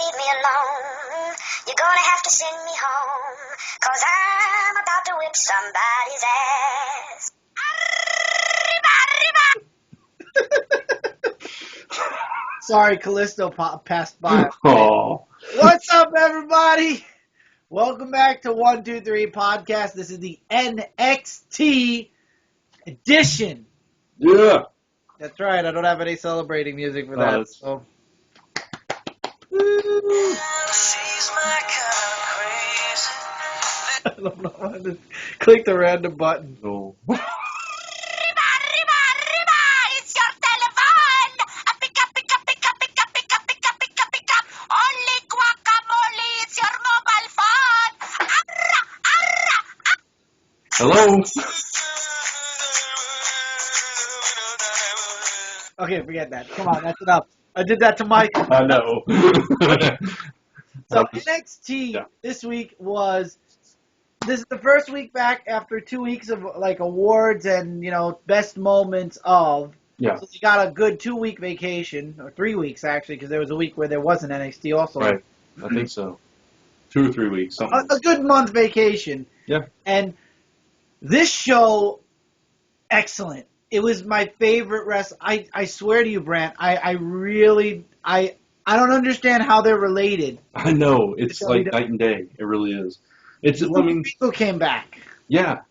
leave me alone. You're gonna have to send me home, 'cause I'm about to whip somebody's ass. Sorry, Callisto passed by. Oh. What's up, everybody? Welcome back to 123 Podcast. This is the NXT edition. Yeah. That's right. I don't have any celebrating music for that. Nice. So. I don't know how to click the random button. No. It's your telephone! Pick up. Only guacamole, it's your mobile phone! Hello. Okay, forget that. Come on, that's enough. I did that to Mike. I know. So NXT this week this is the first week back after 2 weeks of like awards and best moments of. Yeah. So you got a good 2 week vacation, or 3 weeks actually, because there was a week where there wasn't NXT also. Right. I think so. 2 or 3 weeks. Something. A good month vacation. Yeah. And this show, excellent. It was my favorite I swear to you, Brant, I don't understand how they're related. I know. It's like night and day. It really is. People came back. Yeah.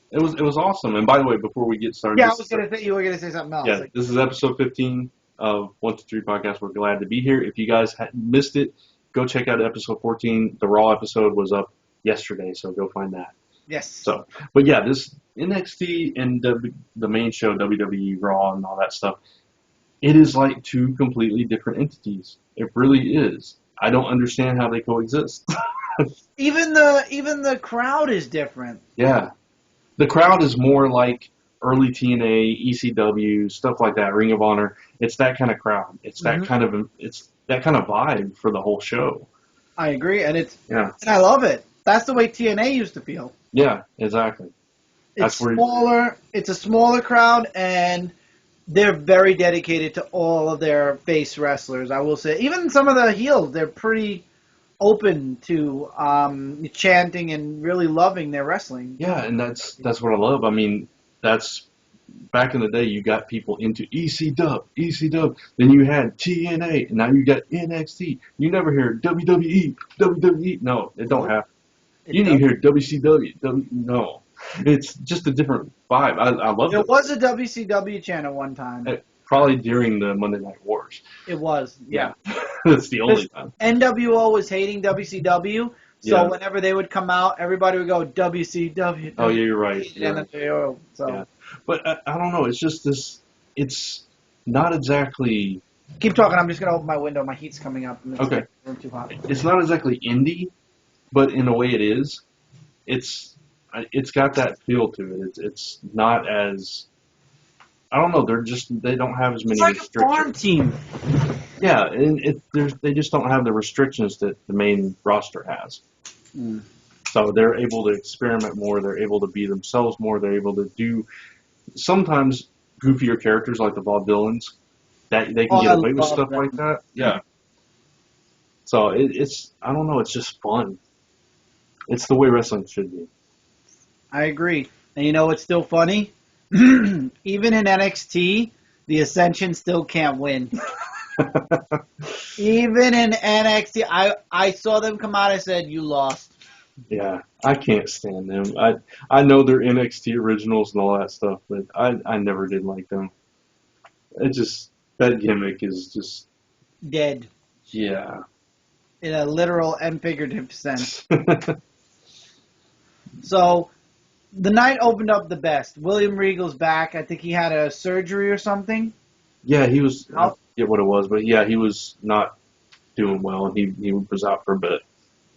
It was awesome. And by the way, before we get started. Yeah, I was going to say you were going to say something else. Yeah, this is episode 15 of 123 Podcast. We're glad to be here. If you guys missed it, go check out episode 14. The Raw episode was up yesterday, so go find that. Yes. So, but yeah, this NXT and the main show, WWE Raw and all that stuff, it is like two completely different entities. It really is. I don't understand how they coexist. Even the crowd is different. Yeah. The crowd is more like early TNA, ECW, stuff like that, Ring of Honor. It's that kind of crowd. It's that kind of vibe for the whole show. I agree, and I love it. That's the way TNA used to feel. Yeah, exactly. It's smaller. It's a smaller crowd, and they're very dedicated to all of their face wrestlers. I will say, even some of the heels, they're pretty open to chanting and really loving their wrestling. Yeah, and that's what I love. I mean, that's back in the day. You got people into ECW. Then you had TNA, and now you got NXT. You never hear WWE. No, it don't happen. You didn't hear WCW. No, it's just a different vibe. I love it. There was a WCW channel one time. Probably during the Monday Night Wars. It was, yeah. That's the only time. NWO was hating WCW, so whenever they would come out, everybody would go WCW. Oh, yeah, you're right. NWO. So. Yeah. But I don't know. It's just this. It's not exactly. Keep talking. I'm just gonna open my window. My heat's coming up. Okay. It's too hot. It's not exactly indie, but in a way it is. It's got that feel to it. It's not as. I don't know. They don't have as many restrictions. It's like a farm team. Yeah, and they just don't have the restrictions that the main roster has. Mm. So they're able to experiment more. They're able to be themselves more. They're able to do sometimes goofier characters like the vaudevillains. That they can get away with stuff like that. Yeah. So it's I don't know. It's just fun. It's the way wrestling should be. I agree. And you know what's still funny? Even in NXT, the Ascension still can't win. Even in NXT, I saw them come out and said, "You lost." Yeah, I can't stand them. I know they're NXT originals and all that stuff, but I never did like them. That gimmick is just dead. Yeah. In a literal and figurative sense. So, the night opened up the best. William Regal's back. I think he had a surgery or something. Yeah, he was. I forget what it was, but yeah, he was not doing well, and he was out for a bit.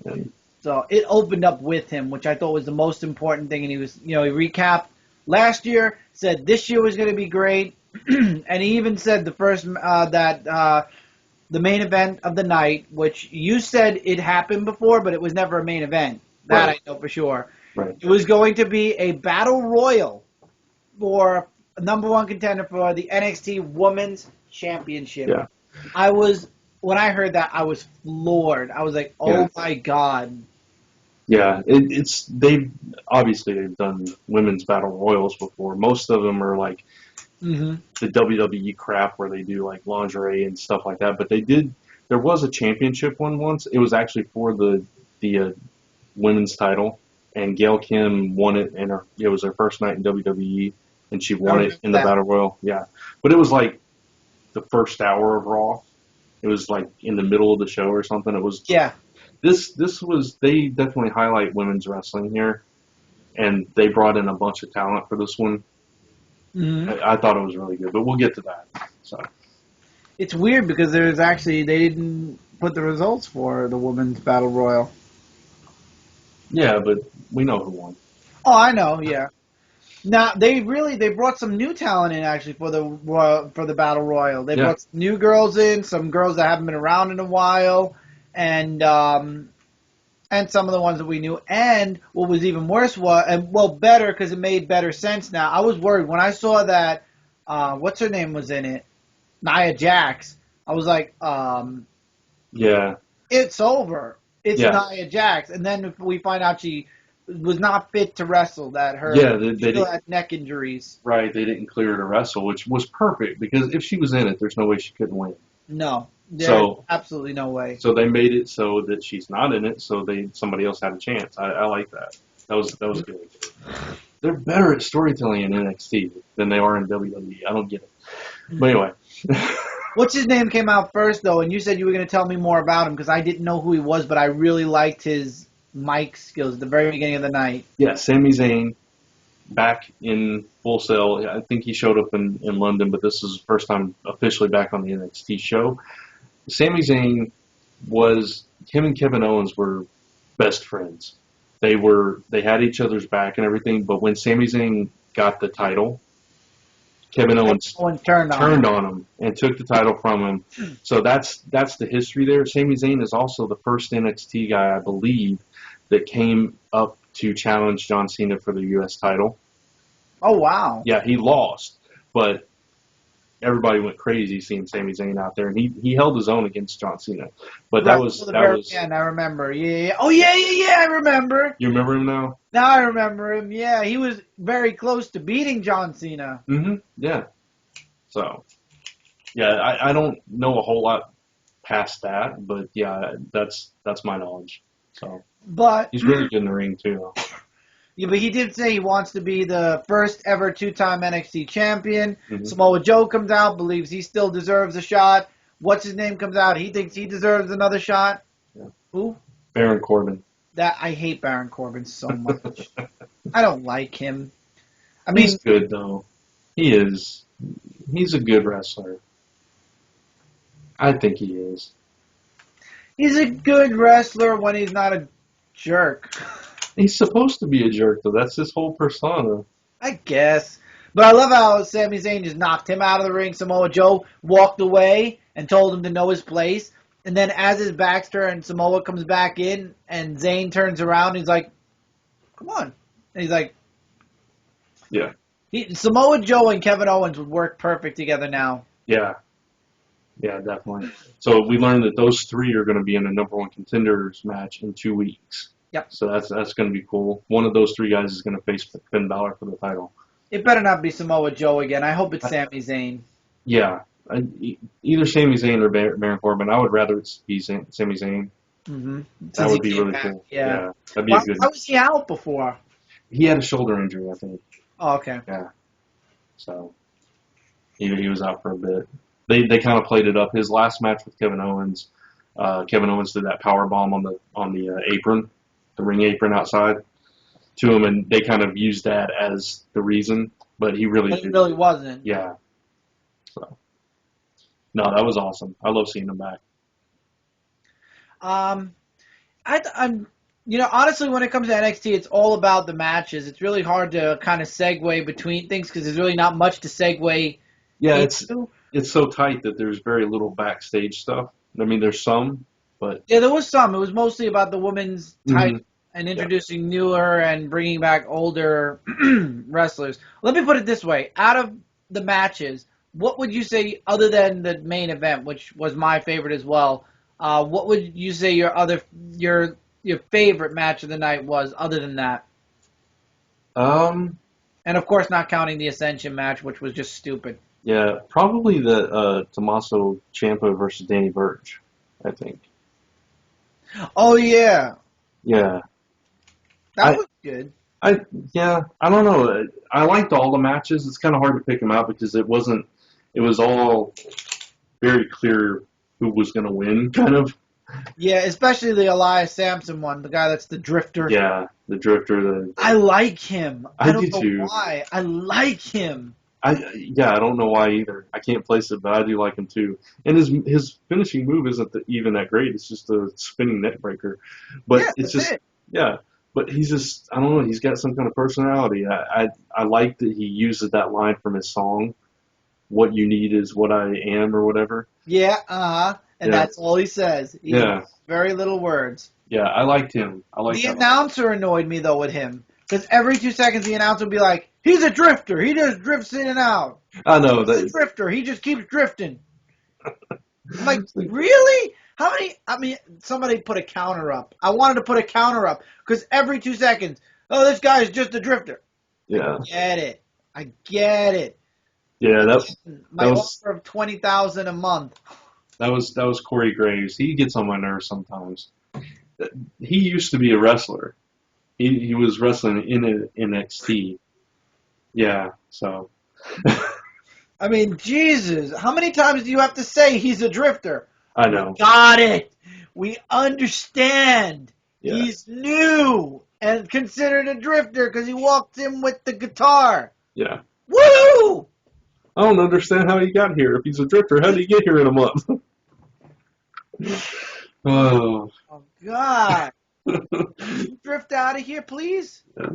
And so it opened up with him, which I thought was the most important thing. And he was, he recapped last year, said this year was going to be great, and he even said the main event of the night, which you said it happened before, but it was never a main event. That I know for sure. Right. It was going to be a battle royal for number one contender for the NXT Women's Championship. Yeah. I was when I heard that, I was floored. I was like, oh my God. Yeah, they've done women's battle royals before. Most of them are like Mm-hmm. the WWE crap where they do like lingerie and stuff like that. But there was a championship one once. It was actually for the women's title, and Gail Kim won it, and it was her first night in WWE, and she won it in the battle royal. Yeah, but it was like the first hour of Raw. It was like in the middle of the show or something. It was This was they definitely highlight women's wrestling here, and they brought in a bunch of talent for this one. Mm-hmm. I thought it was really good, but we'll get to that. So it's weird because they didn't put the results for the women's battle royal. Yeah, but we know who won. Oh, I know. Yeah. Now they brought some new talent in actually for the battle royal. They brought some new girls in, some girls that haven't been around in a while, and some of the ones that we knew. And what was even worse better because it made better sense now. I was worried when I saw that what's her name was in it, Nia Jax. I was like, it's over. It's Nia Jax, and then we find out she was not fit to wrestle. That she still had neck injuries. Right, they didn't clear her to wrestle, which was perfect because if she was in it, there's no way she couldn't win. No, there's absolutely no way. So they made it so that she's not in it, so somebody else had a chance. I like that. That was good. They're better at storytelling in NXT than they are in WWE. I don't get it. But anyway. What's his name came out first, though, and you said you were going to tell me more about him because I didn't know who he was, but I really liked his mic skills at the very beginning of the night. Yeah, Sami Zayn, back in Full Sail. I think he showed up in London, but this is his first time officially back on the NXT show. Sami Zayn him and Kevin Owens were best friends. They had each other's back and everything, but when Sami Zayn got the title, Kevin Owens turned on him and took the title from him. So that's the history there. Sami Zayn is also the first NXT guy, I believe, that came up to challenge John Cena for the U.S. title. Oh, wow. Yeah, he lost, but everybody went crazy seeing Sami Zayn out there, and he held his own against John Cena. But that was I remember. Yeah. Oh, yeah, I remember. You remember him now? Now I remember him. Yeah, he was very close to beating John Cena. Mm-hmm. Yeah. So, yeah, I don't know a whole lot past that, but yeah, that's my knowledge. So, but he's really good in the ring too. Yeah, but he did say he wants to be the first ever two-time NXT champion. Mm-hmm. Samoa Joe comes out, believes he still deserves a shot. What's his name comes out, he thinks he deserves another shot. Yeah. Who? Baron Corbin. I hate Baron Corbin so much. I don't like him. I mean, he's good though. He is. He's a good wrestler. I think he is. He's a good wrestler when he's not a jerk. He's supposed to be a jerk, though. That's his whole persona. I guess. But I love how Sami Zayn just knocked him out of the ring. Samoa Joe walked away and told him to know his place. And then as his back's turned, Samoa comes back in, and Zayn turns around. He's like, come on. And he's like... Yeah. Samoa Joe and Kevin Owens would work perfect together now. Yeah. Yeah, definitely. So we learned that those three are going to be in a number one contenders match in 2 weeks. Yep. So that's going to be cool. One of those three guys is going to face Finn Balor for the title. It better not be Samoa Joe again. I hope it's Sami Zayn. Yeah. Either Sami Zayn or Baron Corbin. I would rather it be Sami Zayn. Mm-hmm. That would be really cool. Yeah. That'd be good. How was he out before? He had a shoulder injury, I think. Oh, okay. Yeah. So he was out for a bit. They kind of played it up. His last match with Kevin Owens did that power bomb on the apron, the ring apron outside to him, and they kind of used that as the reason. But he really wasn't. Yeah. So no, that was awesome. I love seeing him back. I'm honestly, when it comes to NXT, it's all about the matches. It's really hard to kind of segue between things because there's really not much to segue. Yeah, it's so tight that there's very little backstage stuff. I mean, there's some, but... Yeah, there was some. It was mostly about the women's title and introducing newer and bringing back older wrestlers. Let me put it this way. Out of the matches, what would you say, other than the main event, which was my favorite as well, what would you say your favorite match of the night was, other than that? Um, And of course, not counting the Ascension match, which was just stupid. yeah, probably the Tommaso Ciampa versus Danny Burch, I think. Oh yeah, Yeah. that I, was good. I don't know. I liked all the matches. It's kind of hard to pick them out because it was all very clear who was going to win, kind of. Yeah, especially the Elias Sampson one, the guy that's the drifter. Yeah, the Drifter. I like him. I don't do know too. why. I like him. I don't know why either. I can't place it, but I do like him too. And his finishing move isn't even that great. It's just a spinning neck breaker. But Yeah, it's that's just it. yeah. But he's just I don't know. He's got some kind of personality. I like that he uses that line from his song. What you need is what I am, or whatever. Yeah, and Yeah. that's all he says. He Yeah. has very little words. Yeah, I liked him. I liked The that. announcer annoyed me though with him, because every 2 seconds the announcer would be like, "He's a drifter. He just drifts in and out. I know He's a that. drifter. He just keeps drifting." I'm like, really? How many? I mean, somebody put a counter up. I wanted to put a counter up because every 2 seconds, oh, this guy's just a drifter. Yeah. I get it. Yeah. My was- offer of $20,000 a month. That was Corey Graves. He gets on my nerves sometimes. He used to be a wrestler. He was wrestling in NXT. Yeah, so. I mean, Jesus, how many times do you have to say he's a drifter? I know. Got it. We understand. Yeah. He's new and considered a drifter because he walked in with the guitar. Yeah. Woo! I don't understand how he got here. If he's a drifter, how did he get here in a month? Oh. Oh, God. You drift out of here, please? Yeah.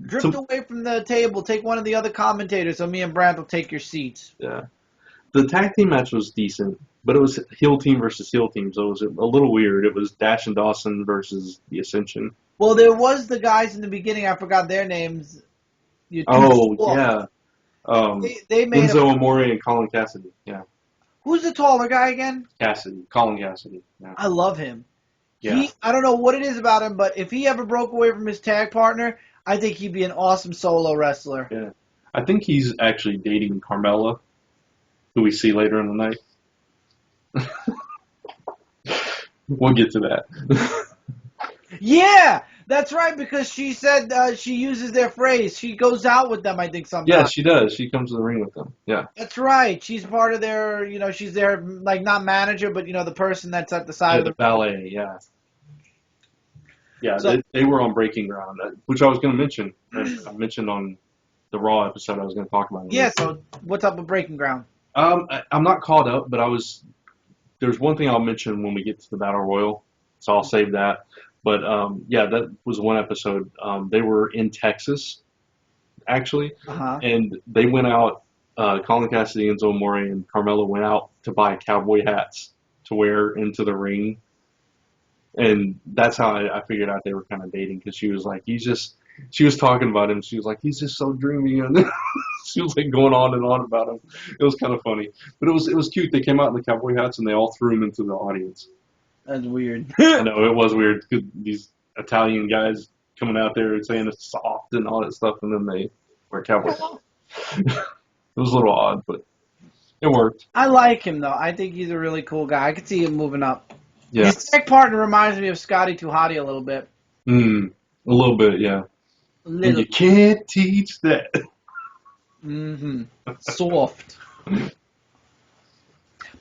Drift away from the table. Take one of the other commentators so me and Brad will take your seats. Yeah. The tag team match was decent, but it was heel team versus heel team, so it was a little weird. It was Dash and Dawson versus the Ascension. Well, there was the guys in the beginning. I forgot their names. Oh, yeah. They made Enzo Amore and Colin Cassidy. Yeah. Who's the taller guy again? Colin Cassidy. Yeah. I love him. Yeah. I don't know what it is about him, but if he ever broke away from his tag partner, I think he'd be an awesome solo wrestler. Yeah. I think he's actually dating Carmella, who we see later in the night. We'll get to that. Yeah, that's right, because she said she uses their phrase. She goes out with them, I think, sometimes. Yeah, she does. She comes to the ring with them. Yeah. That's right. She's part of their, she's their, like, not manager, but, the person that's at the side of The the ballet, yeah. Yeah, So- they were on Breaking Ground, which I was going to mention. I mentioned on the Raw episode I was going to talk about. Yeah, so what's up with Breaking Ground? I'm not caught up, but there's one thing I'll mention when we get to the Battle Royal, so I'll save that. But, yeah, that was one episode. They were in Texas, actually, Uh-huh. and they went out, Colin Cassidy and Enzo Amore and Carmella went out to buy cowboy hats to wear into the ring. And that's how I figured out they were kind of dating, because she was like, she was talking about him. She was like, he's just so dreamy. And she was like going on and on about him. It was kind of funny. But it was cute. They came out in the cowboy hats and they all threw them into the audience. That's weird. I know, it was weird. These Italian guys coming out there and saying it's soft and all that stuff, and then they wear cowboy hats. It was a little odd, but it worked. I like him, though. I think he's a really cool guy. I could see him moving up. Yeah. His tag partner reminds me of Scotty Tuhati a little bit. A little bit, yeah. And you can't teach that. Mm-hmm. Soft.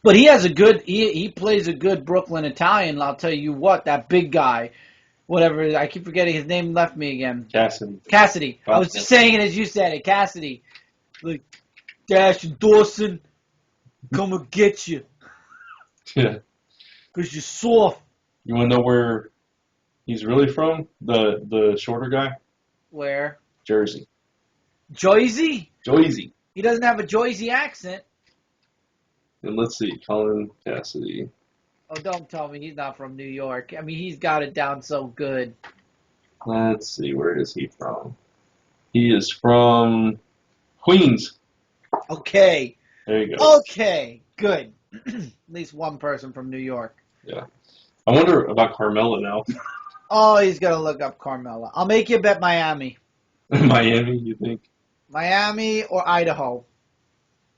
But he has he plays a good Brooklyn Italian, I'll tell you what, that big guy. Whatever, I keep forgetting his name left me again. Cassidy. I was just saying it as you said it, Cassidy. Like, Dash and Dawson, come and get you. Yeah. Because you're soft. You want to know where he's really from? The shorter guy? Where? Jersey. Jersey? Jersey. He doesn't have a Jersey accent. And let's see, Colin Cassidy. Oh, don't tell me he's not from New York. I mean, he's got it down so good. Let's see, where is he from? He is from Queens. Okay. There you go. Okay. Good. At least one person from New York. Yeah. I wonder about Carmella now. Oh, he's going to look up Carmella. I'll make you bet Miami. Miami, you think? Miami or Idaho.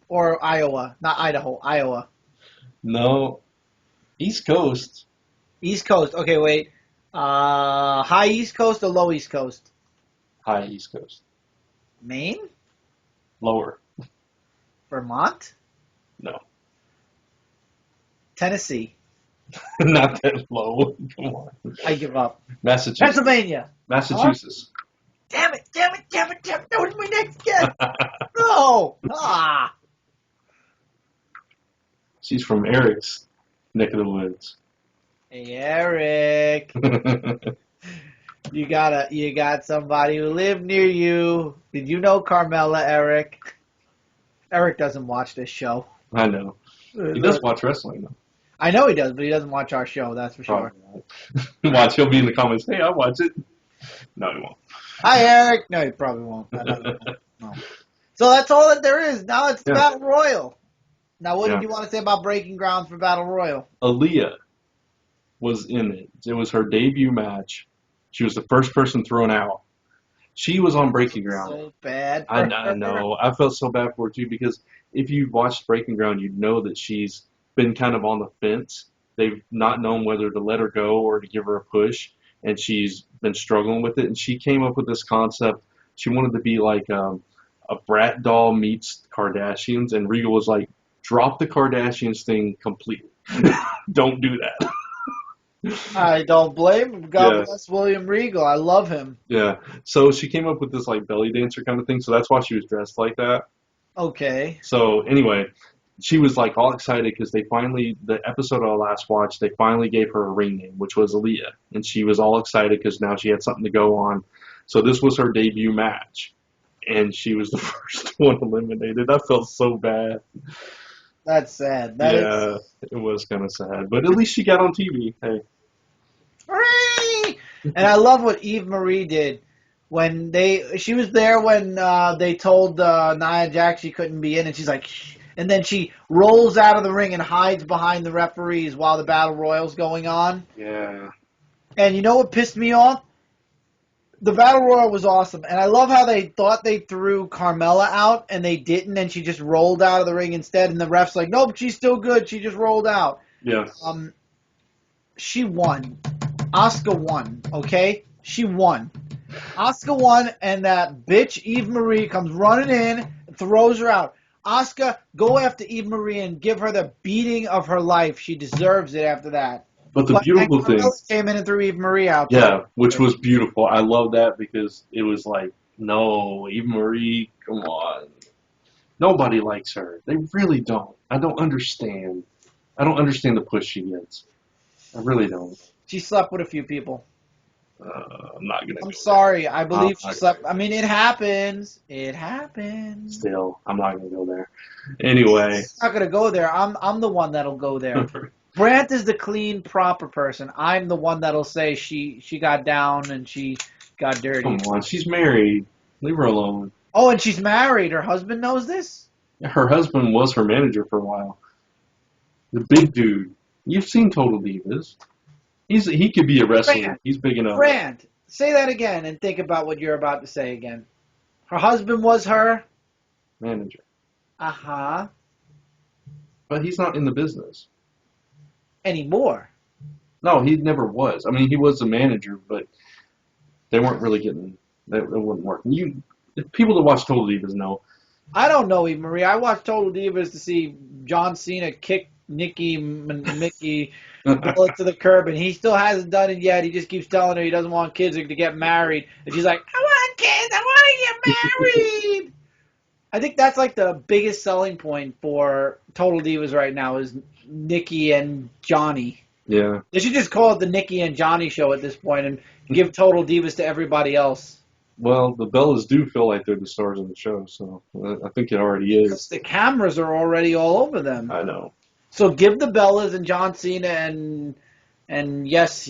Or Iowa. Not Idaho, Iowa. No. East Coast. East Coast. Okay, wait. High East Coast or low East Coast? High East Coast. Maine? Lower. Vermont? No. Tennessee? Not that low. Come on. I give up. Massachusetts. Pennsylvania? Massachusetts. Damn it. That was my next guess. No. Ah. She's from Eric's neck of the woods. Hey, Eric. You got somebody who lived near you. Did you know Carmella, Eric? Eric doesn't watch this show. I know. He does watch wrestling, though. I know he does, but he doesn't watch our show, that's for sure. Watch, he'll be in the comments, hey, I watch it. No, he won't. Hi, Eric. No, he probably won't. No. So that's all that there is. Now it's the Battle Royal. Now, what did you want to say about Breaking Ground for Battle Royal? Aaliyah was in it. It was her debut match. She was the first person thrown out. She was on Breaking Ground. So bad. I know. I felt so bad for her, too, because if you watched Breaking Ground, you'd know that she's been kind of on the fence. They've not known whether to let her go or to give her a push, and she's been struggling with it. And she came up with this concept. She wanted to be like a brat doll meets Kardashians, and Regal was like, drop the Kardashians thing completely. Don't do that. I don't blame him. God bless William Regal. I love him. Yeah. So she came up with this like belly dancer kind of thing. So that's why she was dressed like that. Okay. So anyway, she was like all excited because the episode I last watched, they finally gave her a ring name, which was Aaliyah. And she was all excited because now she had something to go on. So this was her debut match. And she was the first one eliminated. I felt so bad. That's sad. It was kind of sad. But at least she got on TV. Hey. Hooray! And I love what Eva Marie did when she was there when they told Nia Jax she couldn't be in, and she's like, shh. And then she rolls out of the ring and hides behind the referees while the Battle Royal's going on. Yeah. And you know what pissed me off? The Battle Royal was awesome, and I love how they thought they threw Carmella out, and they didn't, and she just rolled out of the ring instead, and the ref's like, nope, she's still good, she just rolled out. Yeah. She won. Asuka won, okay? She won. Asuka won, and that bitch Eva Marie comes running in and throws her out. Asuka, go after Eva Marie and give her the beating of her life. She deserves it after that. But the beautiful thing came in and threw Eva Marie out. Yeah, which was beautiful. I love that because it was like, no, Eva Marie, come on. Nobody likes her. They really don't. I don't understand. I don't understand the push she gets. I really don't. She slept with a few people. I'm not gonna. I'm sorry. I believe she slept. I mean, it happens. It happens. Still, I'm not gonna go there. Anyway, I'm not gonna go there. I'm the one that'll go there. Brant is the clean, proper person. I'm the one that'll say she got down and she got dirty. Come on, she's married. Leave her alone. Oh, and she's married. Her husband knows this? Her husband was her manager for a while. The big dude. You've seen Total Divas. He could be a wrestler. Brant, he's big enough. Brant, say that again and think about what you're about to say again. Her husband was her manager. Uh-huh. But he's not in the business anymore. No, he never was. I mean, he was a manager, but they weren't really getting. They wouldn't work. People that watch Total Divas know. I don't know, Eva Marie. I watched Total Divas to see John Cena kick Mickey bullet to the curb, and he still hasn't done it yet. He just keeps telling her he doesn't want kids to get married, and she's like, I want kids. I want to get married. I think that's like the biggest selling point for Total Divas right now is Nikki and Johnny. Yeah. They should just call it the Nikki and Johnny show at this point and give Total Divas to everybody else. Well, the Bellas do feel like they're the stars of the show, so I think it already is. Because the cameras are already all over them. I know. So give the Bellas and John Cena and yes,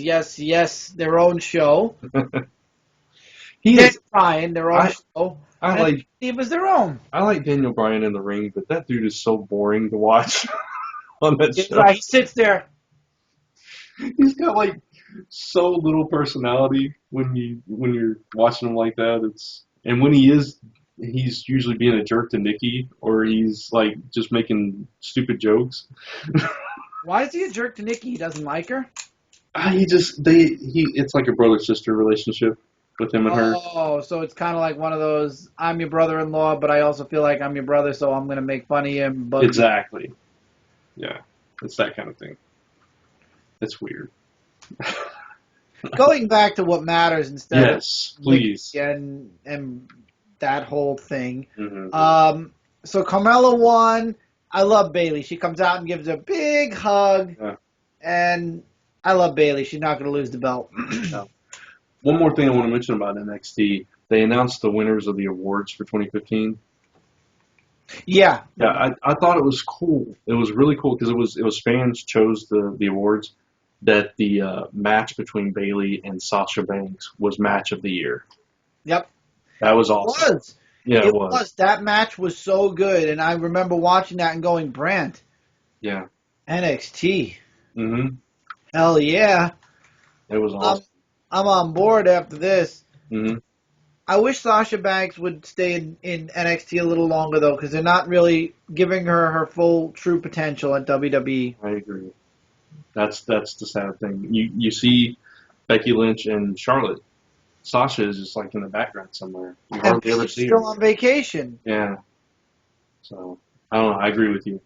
their own show. They're trying their own show. I like It was their own. I like Daniel Bryan in the ring, but that dude is so boring to watch on that It's show. like he sits there. He's got like so little personality when you're watching him like that. And when he's usually being a jerk to Nikki, or he's like just making stupid jokes. Why is he a jerk to Nikki? He doesn't like her? It's like a brother sister relationship with him and her. Oh, so it's kind of like one of those, I'm your brother-in-law, but I also feel like I'm your brother, so I'm going to make fun of him. But Exactly. Yeah, it's that kind of thing. It's weird. going back to what matters instead Yes, of please. Nikki and that whole thing. Mm-hmm. So Carmella won. I love Bayley. She comes out and gives a big hug, Yeah. and I love Bayley. She's not going to lose the belt. No. One more thing I want to mention about NXT. They announced the winners of the awards for 2015. Yeah. Yeah, I thought it was cool. It was really cool because it was fans chose the awards. That the match between Bayley and Sasha Banks was match of the year. Yep. That was It awesome. was. Yeah, It was. That match was so good, and I remember watching that and going, Brant, Yeah. NXT. Mm-hmm. Hell yeah. It was awesome. I'm on board after this. Mm-hmm. I wish Sasha Banks would stay in NXT a little longer, though, because they're not really giving her full, true potential at WWE. I agree. That's the sad thing. You see Becky Lynch and Charlotte. Sasha is just like in the background somewhere. You And hardly ever she's see her. still on vacation. Yeah. So I don't know. I agree with you.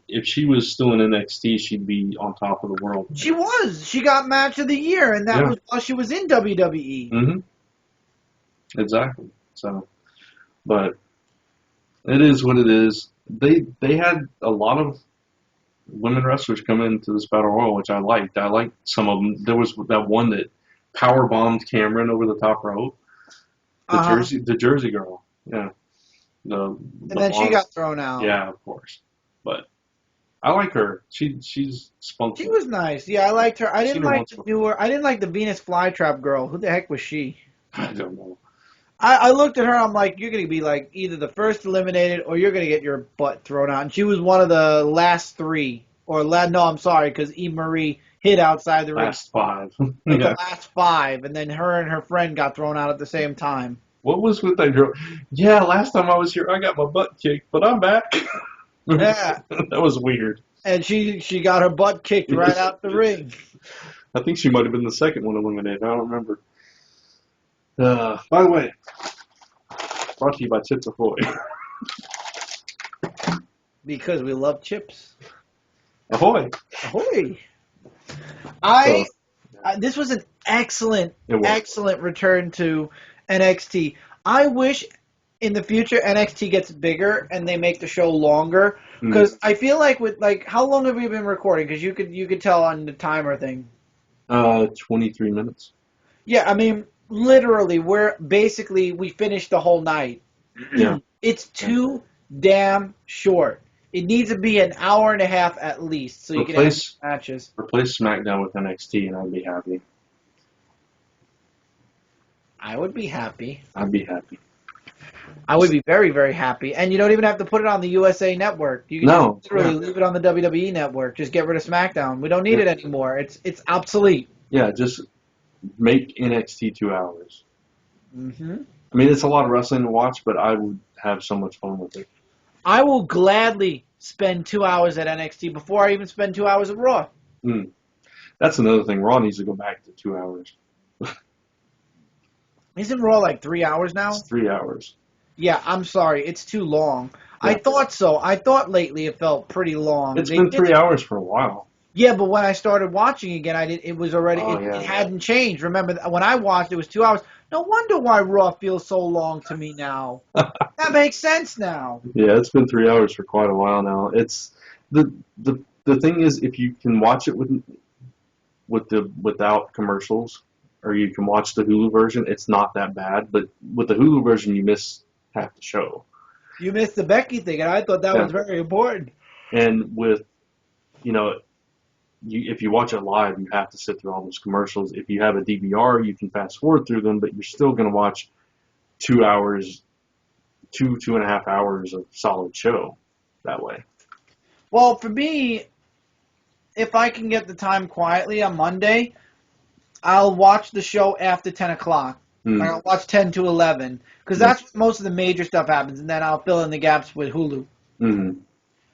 If she was still in NXT, she'd be on top of the world. She was. She got match of the year, and that was while she was in WWE. Mm-hmm. Exactly. So, but it is what it is. They had a lot of women wrestlers come into this battle royal, which I liked. I liked some of them. There was that one that power bombed Cameron over the top rope. The Jersey girl. Yeah. And then she got thrown out. Yeah, of course. But I like her. She's spunky. She was nice. Yeah, I liked her. I didn't like the Venus flytrap girl. Who the heck was she? I don't know. I looked at her. I'm like, you're gonna be like either the first eliminated or you're gonna get your butt thrown out. And she was one of the last three. No, I'm sorry, because Eva Marie hit outside the ring. Last five. The last five, and then her and her friend got thrown out at the same time. What was with that girl? Yeah, last time I was here, I got my butt kicked, but I'm back. Yeah. That was weird. And she got her butt kicked right out the ring. I think she might have been the second one eliminated. I don't remember. By the way, brought to you by Chips Ahoy. Because we love chips. Ahoy! Ahoy! This was an excellent return to NXT. I wish in the future NXT gets bigger and they make the show longer, because I feel like how long have we been recording? Because you could tell on the timer thing. 23 minutes. Yeah, I mean, literally, we finished the whole night. Yeah. It's too damn short. It needs to be an hour and a half at least, so you can have matches. Replace SmackDown with NXT, and I'd be happy. I would be happy. I'd be happy. I would be very, very happy. And you don't even have to put it on the USA Network. You can just literally leave it on the WWE Network. Just get rid of SmackDown. We don't need it anymore. It's obsolete. Yeah, just make NXT 2 hours. Mm-hmm. I mean, it's a lot of wrestling to watch, but I would have so much fun with it. I will gladly spend 2 hours at NXT before I even spend 2 hours at Raw. That's another thing. Raw needs to go back to 2 hours. Isn't Raw like 3 hours now? It's 3 hours. Yeah, I'm sorry. It's too long. Yeah. I thought so. I thought lately it felt pretty long. It's been 3 hours for a while. Yeah, but when I started watching again, it was already it hadn't changed. Remember, when I watched, it was 2 hours. No wonder why Raw feels so long to me now. That makes sense now. Yeah, it's been 3 hours for quite a while now. It's the thing is, if you can watch it without commercials, or you can watch the Hulu version, it's not that bad. But with the Hulu version, you miss half the show. You missed the Becky thing, and I thought that was very important. And with, if you watch it live, you have to sit through all those commercials. If you have a DVR, you can fast forward through them, but you're still going to watch 2 hours two and a half hours of solid show that way. Well, for me, if I can get the time quietly on Monday, I'll watch the show after 10 o'clock. Like I'll watch 10 to 11 because that's when most of the major stuff happens, and then I'll fill in the gaps with Hulu. Mm-hmm.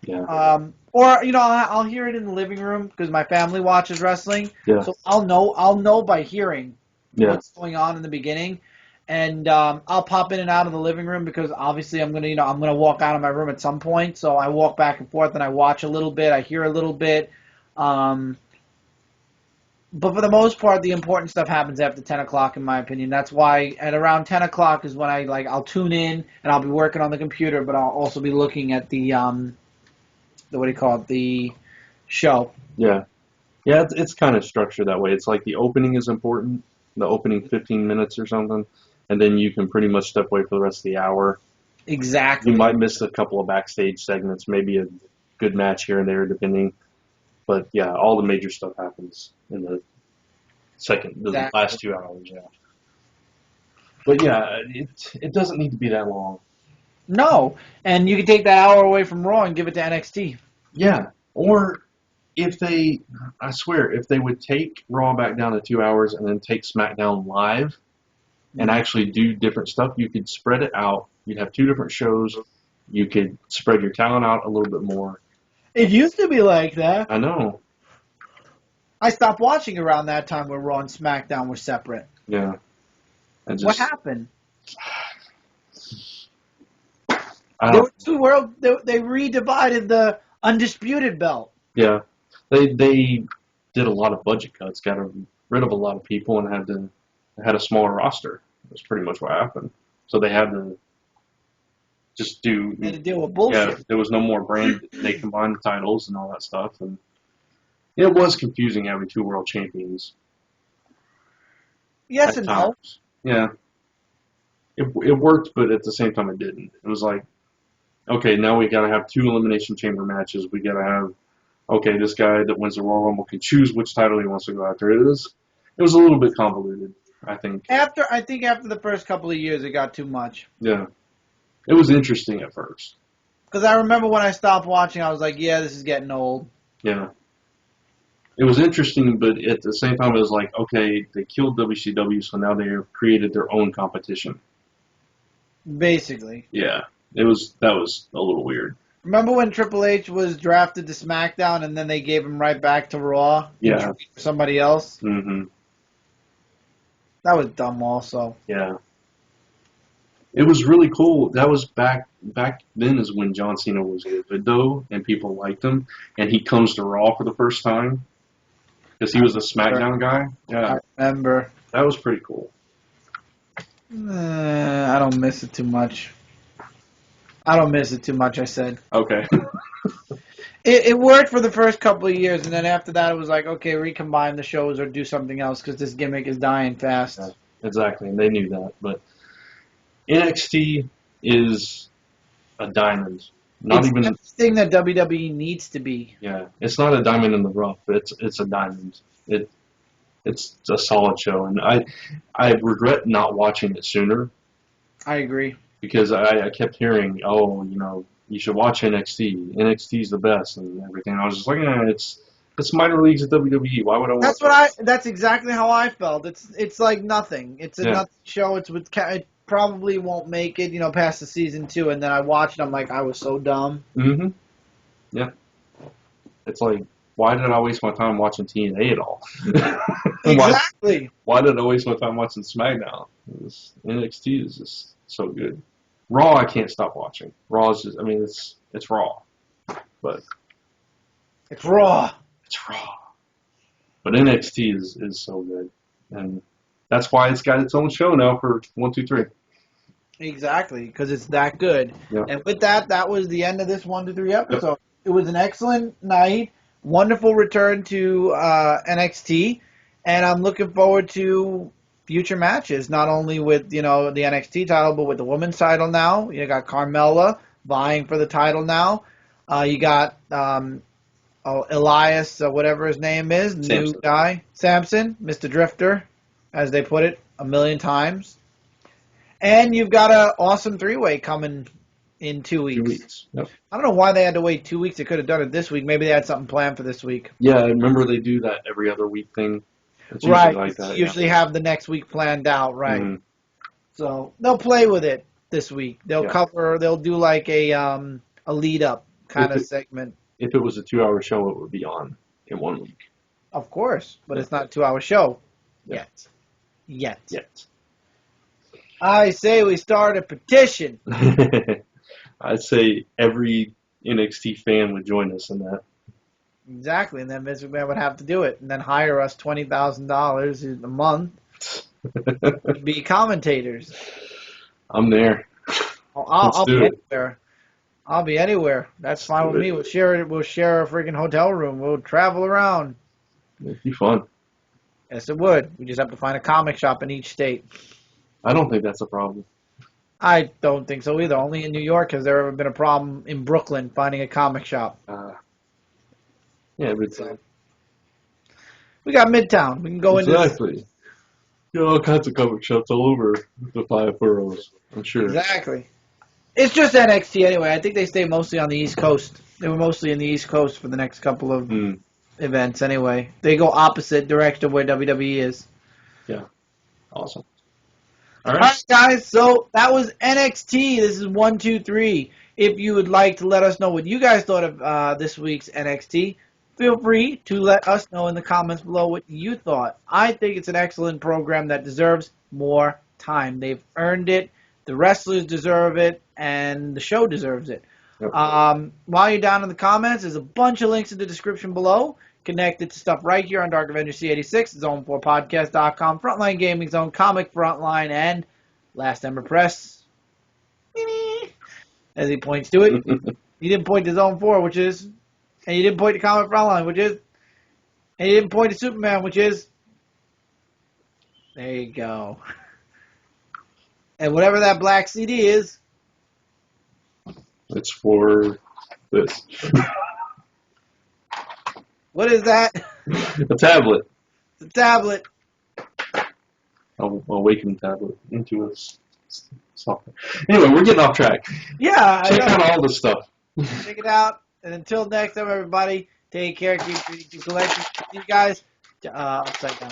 Yeah. Or I'll hear it in the living room because my family watches wrestling. Yeah. So I'll know by hearing what's going on in the beginning, and I'll pop in and out of the living room because obviously I'm gonna walk out of my room at some point. So I walk back and forth and I watch a little bit, I hear a little bit. But for the most part, the important stuff happens after 10 o'clock, in my opinion. That's why at around 10 o'clock is when I'll tune in and I'll be working on the computer, but I'll also be looking at the show. Yeah. Yeah, it's kind of structured that way. It's like the opening is important, the opening 15 minutes or something, and then you can pretty much step away for the rest of the hour. Exactly. You might miss a couple of backstage segments, maybe a good match here and there, depending. But yeah, all the major stuff happens in the last 2 hours. Yeah. But yeah, it doesn't need to be that long. No, and you can take that hour away from Raw and give it to NXT. Yeah, or if they would take Raw back down to 2 hours and then take SmackDown live and actually do different stuff, you could spread it out. You'd have two different shows. You could spread your talent out a little bit more. It used to be like that. I know. I stopped watching around that time where Raw and SmackDown were separate. Yeah. What happened? There were two world. They redivided the undisputed belt. Yeah, they did a lot of budget cuts, got rid of a lot of people, and had a smaller roster. That's pretty much what happened. So they had to just do. They had to deal with bullshit. Yeah, there was no more brand. They combined the titles and all that stuff, and it was confusing having two world champions. Yes and no. Yeah, it worked, but at the same time it didn't. It was like, okay, now we got to have two Elimination Chamber matches. We got to have, okay, this guy that wins the Royal Rumble can choose which title he wants to go after. It was a little bit convoluted, I think. After the first couple of years, it got too much. Yeah. It was interesting at first. Because I remember when I stopped watching, I was like, yeah, this is getting old. Yeah. It was interesting, but at the same time, it was like, okay, they killed WCW, so now they have created their own competition. Basically. Yeah. That was a little weird. Remember when Triple H was drafted to SmackDown and then they gave him right back to Raw? Yeah. For somebody else? Mm-hmm. That was dumb also. Yeah. It was really cool. That was back then is when John Cena was good, though, and people liked him. And he comes to Raw for the first time because he was a SmackDown guy. Yeah. I remember. That was pretty cool. I don't miss it too much. I said. Okay. It worked for the first couple of years, and then after that it was like, okay, recombine the shows or do something else because this gimmick is dying fast. Yeah, exactly, and they knew that. But NXT is a diamond. It's the thing that WWE needs to be. Yeah, it's not a diamond in the rough. It's a diamond. It's a solid show, and I regret not watching it sooner. I agree. Because I kept hearing, you should watch NXT. NXT's the best and everything. I was just like, it's minor leagues at WWE. Why would I watch That's exactly how I felt. It's like nothing. It's a nothing show. It probably won't make it, past the season 2. And then I watched it. I'm like, I was so dumb. Mm-hmm. Yeah. It's like, why did I waste my time watching TNA at all? Exactly. Why did I waste my time watching SmackDown? NXT is just so good. Raw, I can't stop watching. Raw is just, it's Raw. But it's Raw. It's Raw. But NXT is so good. And that's why it's got its own show now for 1, 2, 3. Exactly, because it's that good. Yep. And with that was the end of this 1, 2, 3 episode. Yep. It was an excellent night. Wonderful return to NXT. And I'm looking forward to future matches, not only with, the NXT title, but with the women's title now. You got Carmella vying for the title now. You got Elias, whatever his name is, new guy, Samson, Mr. Drifter, as they put it 1,000,000 times. And you've got an awesome 3-way coming in 2 weeks. 2 weeks. Yep. I don't know why they had to wait 2 weeks. They could have done it this week. Maybe they had something planned for this week. Yeah, I remember they do that every other week thing. It's usually Right. like that. Usually have the next week planned out, right? Mm-hmm. So they'll play with it this week. They'll They'll do like a lead up kind of segment. If it was a 2-hour show, it would be on in 1 week. Of course, but it's not a 2-hour show Yeah. yet. I say we start a petition. I'd say every NXT fan would join us in that. Exactly, and then Vince McMahon would have to do it, and then hire us $20,000 a month to be commentators. I'm there. I'll be do it. anywhere. I'll be anywhere. That's fine with me. We'll share a freaking hotel room. We'll travel around. It'd be fun. Yes, it would. We just have to find a comic shop in each state. I don't think that's a problem. I don't think so either. Only in New York has there ever been a problem in Brooklyn finding a comic shop. Yeah, but We got Midtown. We can go into exactly. There are all kinds of comic shops all over the 5 boroughs, I'm sure. Exactly. It's just NXT anyway. I think they stay mostly on the East Coast. They were mostly in the East Coast for the next couple of events anyway. They go opposite direction of where WWE is. Yeah. Awesome. All right, guys. So that was NXT. This is 1, 2, 3. If you would like to let us know what you guys thought of this week's NXT, feel free to let us know in the comments below what you thought. I think it's an excellent program that deserves more time. They've earned it. The wrestlers deserve it, and the show deserves it. Yep. While you're down in the comments, there's a bunch of links in the description below, connected to stuff right here on Dark Avenger C86, Zone4Podcast.com, Frontline Gaming Zone, Comic Frontline, and Last Ember Press. As he points to it. He didn't point to Zone 4, which is, and you didn't point to Comic Frontline, which is, and you didn't point to Superman, which is, there you go. And whatever that black CD is, it's for this. What is that? A tablet. It's a tablet. I'll awaken tablet into a software. Anyway, we're getting off track. Yeah. Check out all this stuff. Check it out. And until next time, everybody, take care. Keep collecting. See you guys. Upside down.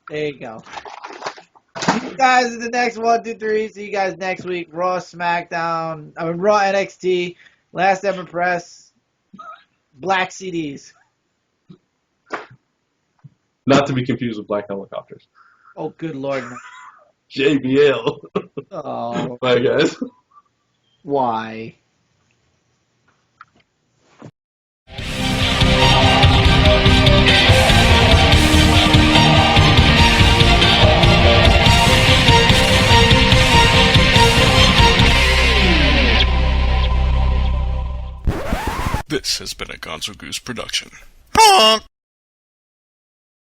There you go. See you guys in the next 1, 2, 3. See you guys next week. Raw, SmackDown. Raw, NXT. Last Ember Press. Black CDs. Not to be confused with Black Helicopters. Oh, good Lord. No. JBL. Oh. Bye, guys. Why? This has been a Gonzo Goose production. Honk!